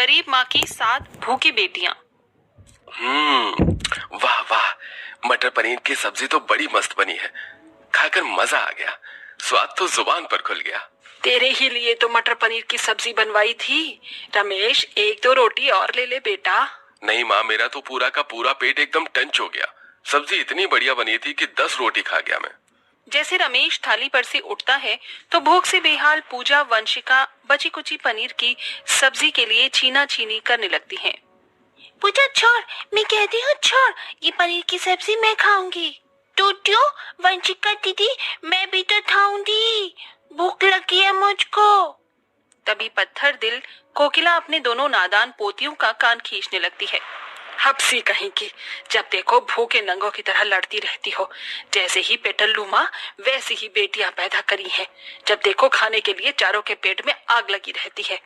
गरीब माँ की 7 भूखी बेटियां। वाह वाह, मटर पनीर की सब्जी तो बड़ी मस्त बनी है। खाकर मजा आ गया, स्वाद तो जुबान पर खुल गया। तेरे ही लिए तो मटर पनीर की सब्जी बनवाई थी। रमेश, 1-2 रोटी और ले ले बेटा। नहीं माँ, मेरा तो पूरा का पूरा पेट एकदम टंच हो गया। सब्जी इतनी बढ़िया बनी थी कि 10 रोटी खा गया मैं। जैसे रमेश थाली पर से उठता है तो भूख से बेहाल पूजा वंशिका बची कुची पनीर की सब्जी के लिए छीना छीनी करने लगती हैं। पूजा छोड़, मैं कहती हूँ छोड़, ये पनीर की सब्जी मैं खाऊंगी। टूटियो, वंशिका दीदी, मैं भी तो खाऊंगी, भूख लगी है मुझको। तभी पत्थर दिल कोकिला अपने दोनों नादान पोतियों का कान खींचने लगती है। हपसी कहीं की, जब देखो भूखे नंगों की तरह लड़ती रहती हो। जैसे ही पेटल्लू माँ वैसी ही बेटियां पैदा करी हैं। जब देखो खाने के लिए चारों के पेट में आग लगी रहती है।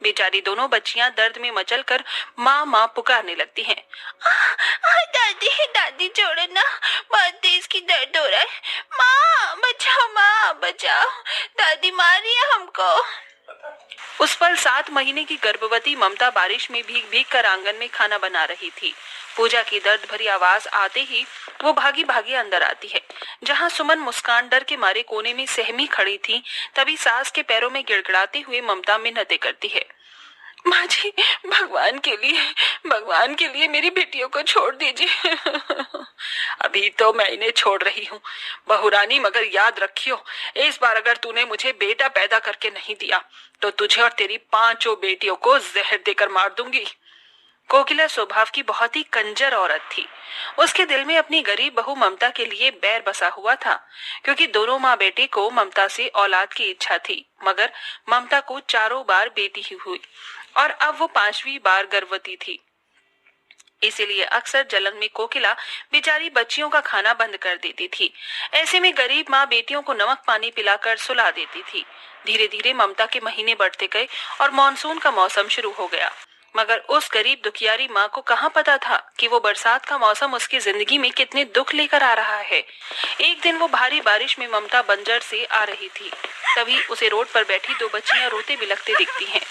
बेचारी दोनों बच्चियां दर्द में मचलकर माँ माँ पुकारने लगती हैं। दादी दादी छोड़ो ना, बहुत तेज की दर्द हो रहा है। माँ बचाओ, दादी मार रही है हमको। उस पल 7 महीने की गर्भवती ममता बारिश में भीग भीग कर आंगन में खाना बना रही थी। पूजा की दर्द भरी आवाज आते ही वो भागी भागी अंदर आती है। जहां सुमन मुस्कान डर के मारे कोने में सहमी खड़ी थी, तभी सास के पैरों में गिड़गिड़ाते हुए ममता मिन्नतें करती है। माँ जी, भगवान के लिए मेरी बेटियों को छोड़ दीजिए। अभी तो मैं इन्हें छोड़ रही हूँ बहुरानी, मगर याद रखियो, इस बार अगर तूने मुझे बेटा पैदा करके नहीं दिया तो तुझे और तेरी 5 बेटियों को जहर देकर मार दूंगी। कोकिला स्वभाव की बहुत ही कंजर औरत थी। उसके दिल में अपनी गरीब बहू ममता के लिए बैर बसा हुआ था, क्योंकि दोनों माँ बेटे को ममता से औलाद की इच्छा थी, मगर ममता को 4 बार बेटी ही हुई और अब वो 5वीं बार गर्भवती थी। इसीलिए अक्सर जलन में कोकिला बेचारी बच्चियों का खाना बंद कर देती थी। ऐसे में गरीब माँ बेटियों को नमक पानी पिलाकर सुला देती थी। धीरे धीरे ममता के महीने बढ़ते गए और मानसून का मौसम शुरू हो गया, मगर उस गरीब दुखियारी माँ को कहाँ पता था कि वो बरसात का मौसम उसकी जिंदगी में कितने दुख लेकर आ रहा है। एक दिन वो भारी बारिश में ममता बंजर से आ रही थी, तभी उसे रोड पर बैठी 2 बच्चियां रोते बिलखते दिखती हैं।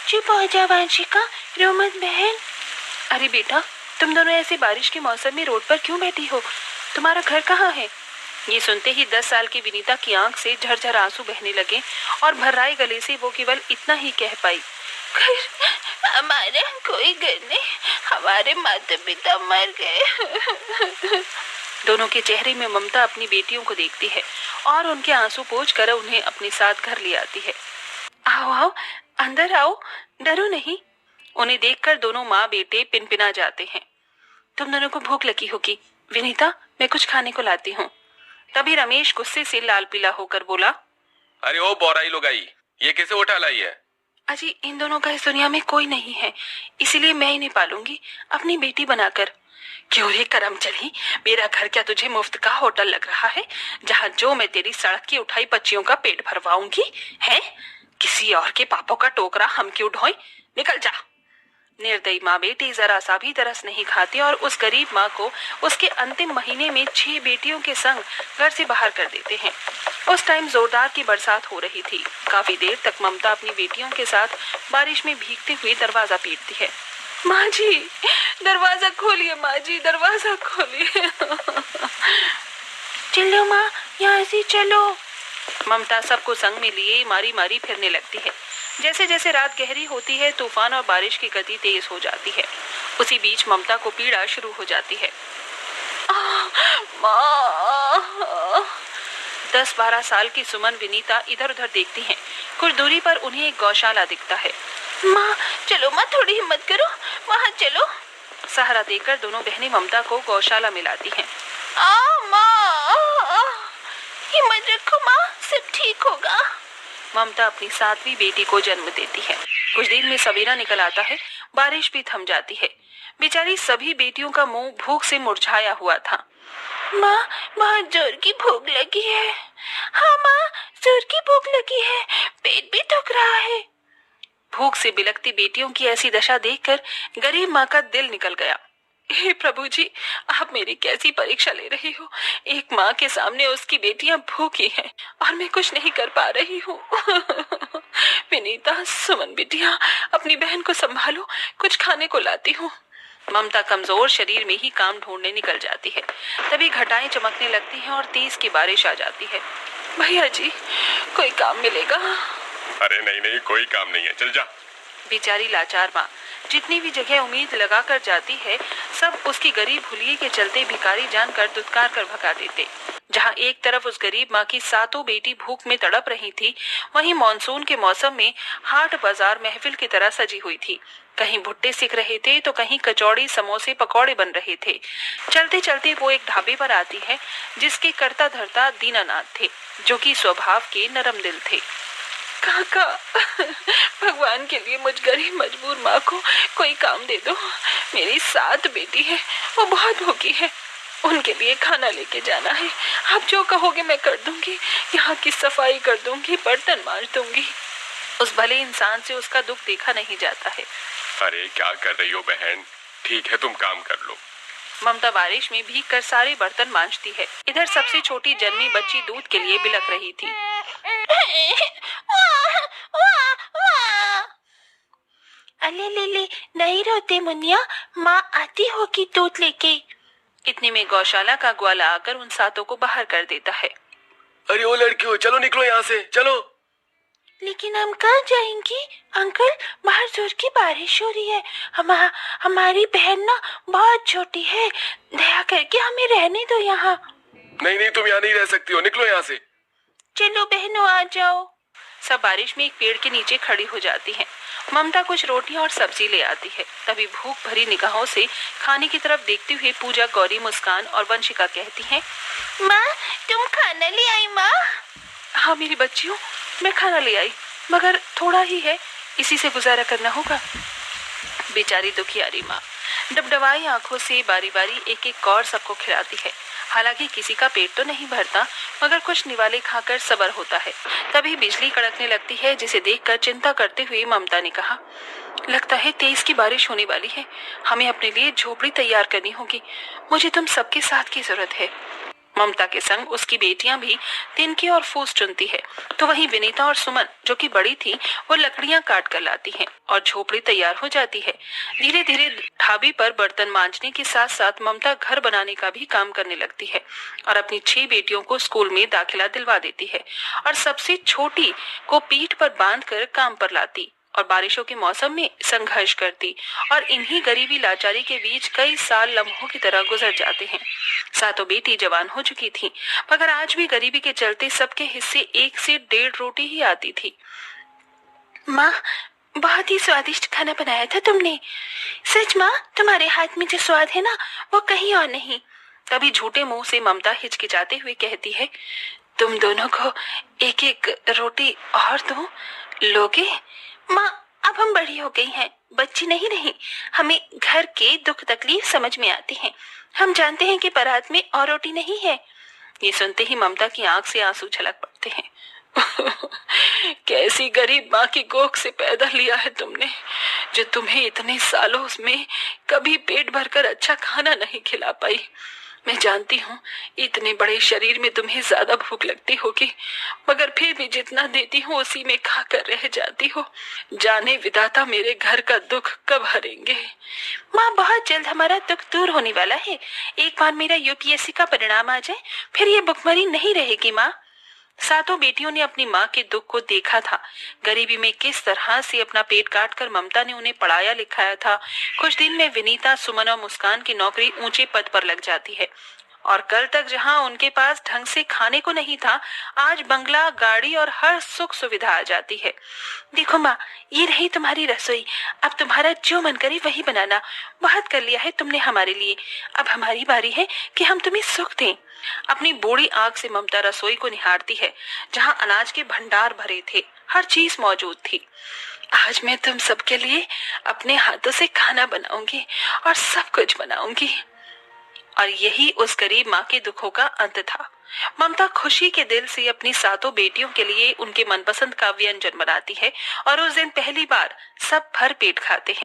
चुप हो जा वंशिका, रो मत बहन। अरे बेटा, तुम दोनों ऐसे बारिश के मौसम में रोड पर क्यों बैठी हो? तुम्हारा घर कहाँ है? ये सुनते ही 10 साल की विनीता की आंख से झरझर आंसू बहने लगे और भर्राए गले से वो केवल इतना ही कह पाई, हमारे कोई घर नहीं, हमारे माता पिता मर गए। दोनों के चेहरे में ममता अपनी बेटियों को देखती है और उनके आंसू पोंछ कर उन्हें अपने साथ घर ले आती है। आओ आओ, अंदर आओ, डरो नहीं। उन्हें देखकर दोनों माँ बेटे पिनपिना जाते हैं। तुम दोनों को भूख लगी होगी, विनीता मैं कुछ खाने को लाती हूँ। तभी रमेश गुस्से से लाल पीला होकर बोला, अरे ओ बौराई लुगाई, ये कैसे उठा लाई है? अजी इन दोनों का इस दुनिया में कोई नहीं है, इसीलिए मैं इन्हें पालूंगी अपनी बेटी बनाकर। क्यों रे करम चली, मेरा घर क्या तुझे मुफ्त का होटल लग रहा है, जहाँ जो मैं तेरी सड़क की उठाई बच्चियों का पेट भरवाऊंगी है? किसी और के पापों का टोकरा हम क्यों ढोएं? निकल जा। निर्दयी माँ बेटी जरा सा भी तरस नहीं खाती और उस गरीब माँ को उसके अंतिम महीने में 6 बेटियों के संग घर से बाहर कर देते हैं। उस टाइम जोरदार की बरसात हो रही थी। काफी देर तक ममता अपनी बेटियों के साथ बारिश में भीगते हुए दरवाजा पीटती है। माँ जी, दरवाजा खोलिए, माँ जी दरवाजा खोलिए। चलो माँ, यहाँ से चलो। ममता सबको संग में लिए मारी मारी फिरने लगती है। जैसे जैसे रात गहरी होती है, तूफान और बारिश की गति तेज हो जाती है। उसी बीच ममता को पीड़ा शुरू हो जाती है। माँ। 10-12 साल की सुमन विनीता इधर उधर देखती हैं। कुछ दूरी पर उन्हें एक गौशाला दिखता है। माँ चलो माँ, थोड़ी हिम्मत करो, वहाँ चलो। सहारा देकर दोनों बहनें ममता को गौशाला में लाती हैं। माँ, हिम्मत रखो माँ, सब ठीक होगा। ममता अपनी 7वीं बेटी को जन्म देती है। कुछ देर में सवेरा निकल आता है, बारिश भी थम जाती है। बेचारी सभी बेटियों का मुंह भूख से मुरझाया हुआ था। माँ, बहुत जोर की भूख लगी है। हाँ माँ, जोर की भूख लगी है, पेट भी दुख रहा है। भूख से बिलखती बेटियों की ऐसी दशा देखकर गरीब माँ का दिल निकल गया। हे प्रभु जी, आप मेरी कैसी परीक्षा ले रही हो। एक माँ के सामने उसकी बेटियां भूखी हैं और मैं कुछ नहीं कर पा रही हूँ। विनीता, सुमन बिटिया, अपनी बहन को संभालो, कुछ खाने को लाती हूँ। ममता कमजोर शरीर में ही काम ढूंढने निकल जाती है। तभी घटाएं चमकने लगती हैं और तेज की बारिश आ जाती है। भैया जी, कोई काम मिलेगा? अरे नहीं नहीं, कोई काम नहीं है, चल जा। बेचारी लाचार माँ जितनी भी जगह उम्मीद लगा कर जाती है, सब उसकी गरीब हुलिये के चलते भिखारी जानकर दुत्कार कर भगा देते। जहाँ एक तरफ उस गरीब माँ की सातों बेटी भूख में तड़प रही थी, वहीं मानसून के मौसम में हाट बाजार महफिल की तरह सजी हुई थी। कहीं भुट्टे सिक रहे थे तो कहीं कचौड़ी समोसे पकौड़े बन रहे थे। चलते चलते वो एक ढाबे पर आती है जिसके कर्ता धर्ता दीनानाथ थे, जो कि स्वभाव के नरम दिल थे। काका, भगवान के लिए मुझ गरीब मजबूर माँ को कोई काम दे दो। मेरी 7 बेटी है, वो बहुत भूखी है, उनके लिए खाना लेके जाना है। आप जो कहोगे मैं कर दूंगी, यहाँ की सफाई कर दूंगी, बर्तन मांज दूंगी। उस भले इंसान से उसका दुख देखा नहीं जाता है। अरे क्या कर रही हो बहन, ठीक है तुम काम कर लो। ममता बारिश में भीग कर सारे बर्तन मांजती है। इधर सबसे छोटी जन्मी बच्ची दूध के लिए बिलक रही थी। अले ले ले, नहीं रोते मुनिया, माँ आती होगी दूध लेके। इतने में गौशाला का ग्वाला आकर उन 7 को बाहर कर देता है। अरे ओ लड़कियों, चलो निकलो यहाँ से, चलो। लेकिन हम कहाँ जाएंगी अंकल? बाहर जोर की बारिश हो रही है। हमारी बहन ना बहुत छोटी है, दया करके हमें रहने दो यहाँ। नहीं नहीं, तुम यहाँ नहीं रह सकती हो, निकलो यहाँ से। चलो बहनों, आ जाओ। सब बारिश में एक पेड़ के नीचे खड़ी हो जाती हैं। ममता कुछ रोटियां और सब्जी ले आती है। तभी भूख भरी निगाहों से खाने की तरफ देखते हुए पूजा, गौरी, मुस्कान और वंशिका कहती हैं, माँ तुम खाना ले आई? माँ, हाँ मेरी बच्चियों, मैं खाना ले आई, मगर थोड़ा ही है, इसी से गुजारा करना होगा। बेचारी दुखियारी माँ डबडबाई आंखों से बारी बारी एक एक कौर सबको खिलाती है। हालांकि किसी का पेट तो नहीं भरता, मगर कुछ निवाले खाकर सब्र होता है। तभी बिजली कड़कने लगती है, जिसे देखकर चिंता करते हुए ममता ने कहा, लगता है तेज की बारिश होने वाली है, हमें अपने लिए झोपड़ी तैयार करनी होगी। मुझे तुम सबके साथ की जरूरत है। ममता के संग उसकी बेटियां भी तिनके और फूस चुनती है, तो वहीं विनीता और सुमन, जो कि बड़ी थी, वो लकड़ियां काट कर लाती हैं और झोपड़ी तैयार हो जाती है। धीरे धीरे ढाबी पर बर्तन मांजने के साथ साथ ममता घर बनाने का भी काम करने लगती है और अपनी 6 बेटियों को स्कूल में दाखिला दिलवा देती है और सबसे छोटी को पीठ पर बांधकर काम पर लाती और बारिशों के मौसम में संघर्ष करती। और इन्हीं गरीबी लाचारी के बीच कई साल लम्हों की तरह गुजर जाते हैं। 7 बेटी जवान हो चुकी थी, मगर आज भी गरीबी के चलते सबके हिस्से 1 से 1.5 रोटी ही आती थी। माँ, बहुत ही स्वादिष्ट खाना बनाया था तुमने। सच माँ, तुम्हारे हाथ में जो स्वाद है ना, वो कहीं और नहीं। तभी झूठे मुंह से ममता हिचकिचाते हुए कहती है, तुम दोनों को एक एक रोटी और दूं, लोगे? माँ, अब हम बड़ी हो गई हैं, बच्ची नहीं रही। हमें घर के दुख तकलीफ समझ में आती हैं। हम जानते हैं कि परात में और रोटी नहीं है। ये सुनते ही ममता की आंख से आंसू छलक पड़ते हैं। कैसी गरीब माँ की कोख से पैदा लिया है तुमने, जो तुम्हें इतने सालों में कभी पेट भरकर अच्छा खाना नहीं खिला पाई। मैं जानती हूँ इतने बड़े शरीर में तुम्हें ज्यादा भूख लगती होगी, मगर फिर भी जितना देती हूँ उसी में खाकर रह जाती हो। जाने विधाता मेरे घर का दुख कब हरेंगे। माँ, बहुत जल्द हमारा दुख दूर होने वाला है। एक बार मेरा यूपीएससी का परिणाम आ जाए, फिर ये भुखमरी नहीं रहेगी। माँ, 7 बेटियों ने अपनी माँ के दुख को देखा था। गरीबी में किस तरह से अपना पेट काट कर ममता ने उन्हें पढ़ाया लिखाया था। कुछ दिन में विनीता, सुमन और मुस्कान की नौकरी ऊंचे पद पर लग जाती है और कल तक जहां उनके पास ढंग से खाने को नहीं था, आज बंगला, गाड़ी और हर सुख सुविधा आ जाती है। देखो माँ, ये रही तुम्हारी रसोई, अब तुम्हारा जो मन करे वही बनाना। बहुत कर लिया है तुमने हमारे लिए, अब हमारी बारी है कि हम तुम्हें सुख दें। अपनी बूढ़ी आंख से ममता रसोई को निहारती है, जहां अनाज के भंडार भरे थे, हर चीज मौजूद थी। आज मैं तुम सबके लिए अपने हाथों से खाना बनाऊंगी और सब कुछ बनाऊंगी। और यही उस गरीब माँ के दुखों का अंत था। ममता खुशी के दिल से अपनी 7 बेटियों के लिए उनके मनपसंद का व्यंजन बनाती है और उस दिन पहली बार सब भर पेट खाते हैं।